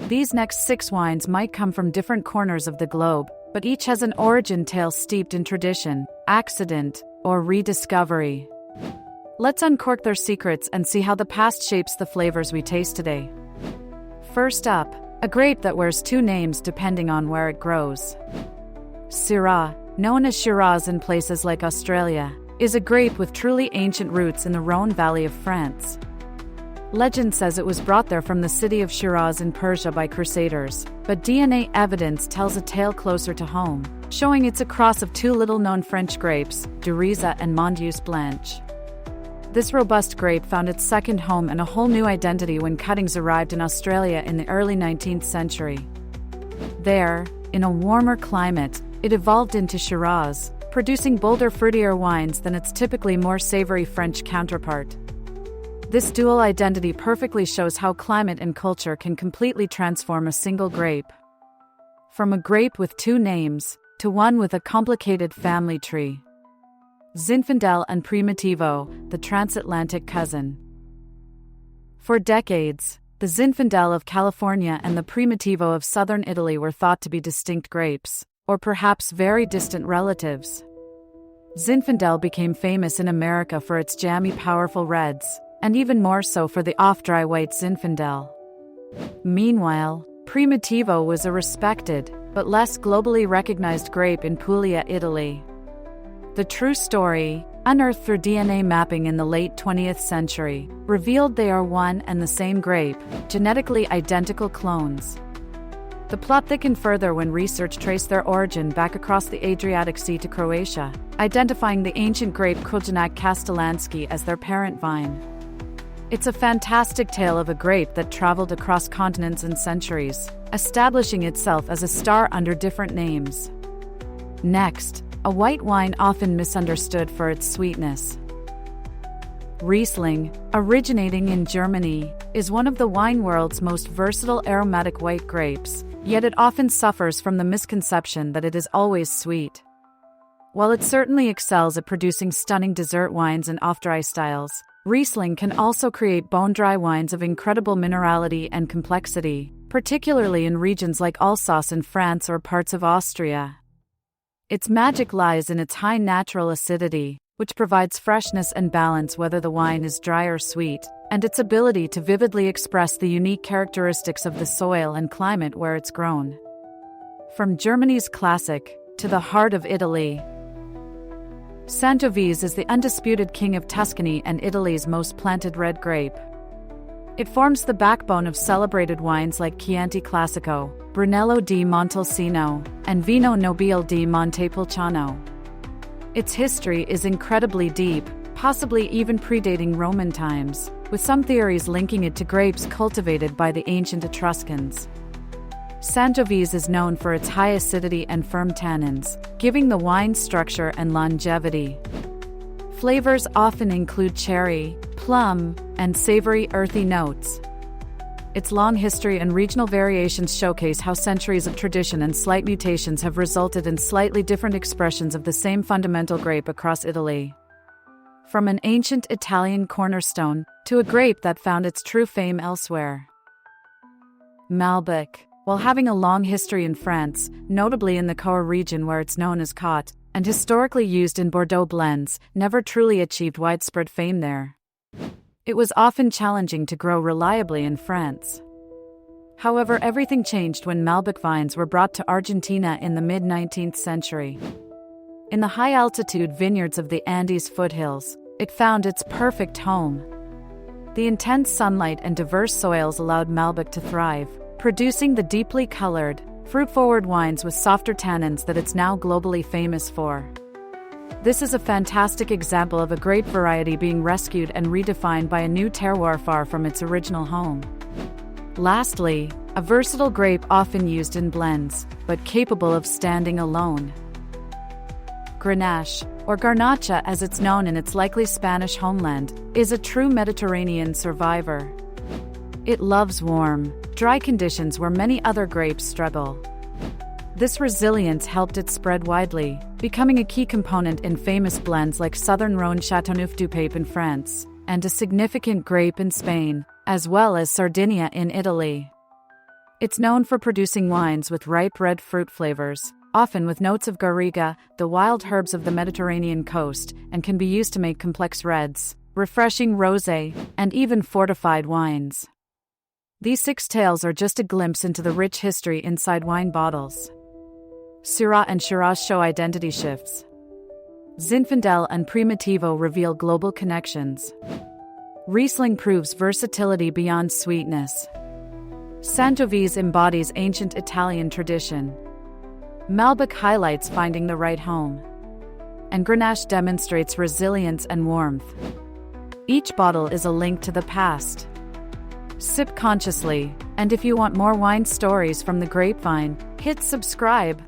These next 6 wines might come from different corners of the globe, but each has an origin tale steeped in tradition, accident, or rediscovery. Let's uncork their secrets and see how the past shapes the flavors we taste today. First up, a grape that wears 2 names depending on where it grows. Syrah, known as Shiraz in places like Australia, is a grape with truly ancient roots in the Rhône Valley of France. Legend says it was brought there from the city of Shiraz in Persia by crusaders, but DNA evidence tells a tale closer to home, showing it's a cross of 2 little-known French grapes, Riesling and Mondeuse Blanche. This robust grape found its second home and a whole new identity when cuttings arrived in Australia in the early 19th century. There, in a warmer climate, it evolved into Shiraz, producing bolder, fruitier wines than its typically more savory French counterpart. This dual identity perfectly shows how climate and culture can completely transform a single grape. From a grape with 2 names, to one with a complicated family tree. Zinfandel and Primitivo, the transatlantic cousin. For decades, the Zinfandel of California and the Primitivo of southern Italy were thought to be distinct grapes, or perhaps very distant relatives. Zinfandel became famous in America for its jammy, powerful reds, and even more so for the off-dry white Zinfandel. Meanwhile, Primitivo was a respected, but less globally recognized grape in Puglia, Italy. The true story, unearthed through DNA mapping in the late 20th century, revealed they are one and the same grape, genetically identical clones. The plot thickened further when research traced their origin back across the Adriatic Sea to Croatia, identifying the ancient grape Grenache Castellanski as their parent vine. It's a fantastic tale of a grape that traveled across continents and centuries, establishing itself as a star under different names. Next, a white wine often misunderstood for its sweetness. Riesling, originating in Germany, is one of the wine world's most versatile aromatic white grapes, yet it often suffers from the misconception that it is always sweet. While it certainly excels at producing stunning dessert wines and off-dry styles, Riesling can also create bone-dry wines of incredible minerality and complexity, particularly in regions like Alsace in France or parts of Austria. Its magic lies in its high natural acidity, which provides freshness and balance whether the wine is dry or sweet, and its ability to vividly express the unique characteristics of the soil and climate where it's grown. From Germany's classic, to the heart of Italy, Sangiovese is the undisputed king of Tuscany and Italy's most planted red grape. It forms the backbone of celebrated wines like Chianti Classico, Brunello di Montalcino, and Vino Nobile di Montepulciano. Its history is incredibly deep, possibly even predating Roman times, with some theories linking it to grapes cultivated by the ancient Etruscans. Sangiovese is known for its high acidity and firm tannins, giving the wine structure and longevity. Flavors often include cherry, plum, and savory earthy notes. Its long history and regional variations showcase how centuries of tradition and slight mutations have resulted in slightly different expressions of the same fundamental grape across Italy. From an ancient Italian cornerstone to a grape that found its true fame elsewhere. Malbec, while having a long history in France, notably in the Coa region where it's known as Côte, and historically used in Bordeaux blends, never truly achieved widespread fame there. It was often challenging to grow reliably in France. However, everything changed when Malbec vines were brought to Argentina in the mid-19th century. In the high-altitude vineyards of the Andes foothills, it found its perfect home. The intense sunlight and diverse soils allowed Malbec to thrive, producing the deeply colored, fruit-forward wines with softer tannins that it's now globally famous for. This is a fantastic example of a grape variety being rescued and redefined by a new terroir far from its original home. Lastly, a versatile grape often used in blends, but capable of standing alone. Grenache, or Garnacha as it's known in its likely Spanish homeland, is a true Mediterranean survivor. It loves warm, dry conditions where many other grapes struggle. This resilience helped it spread widely, becoming a key component in famous blends like Southern Rhône Châteauneuf-du-Pape in France, and a significant grape in Spain, as well as Sardinia in Italy. It's known for producing wines with ripe red fruit flavors, often with notes of garriga, the wild herbs of the Mediterranean coast, and can be used to make complex reds, refreshing rosé, and even fortified wines. These 6 tales are just a glimpse into the rich history inside wine bottles. Syrah and Shiraz show identity shifts. Zinfandel and Primitivo reveal global connections. Riesling proves versatility beyond sweetness. Sangiovese embodies ancient Italian tradition. Malbec highlights finding the right home. And Grenache demonstrates resilience and warmth. Each bottle is a link to the past. Sip consciously, and if you want more wine stories from the grapevine, hit subscribe.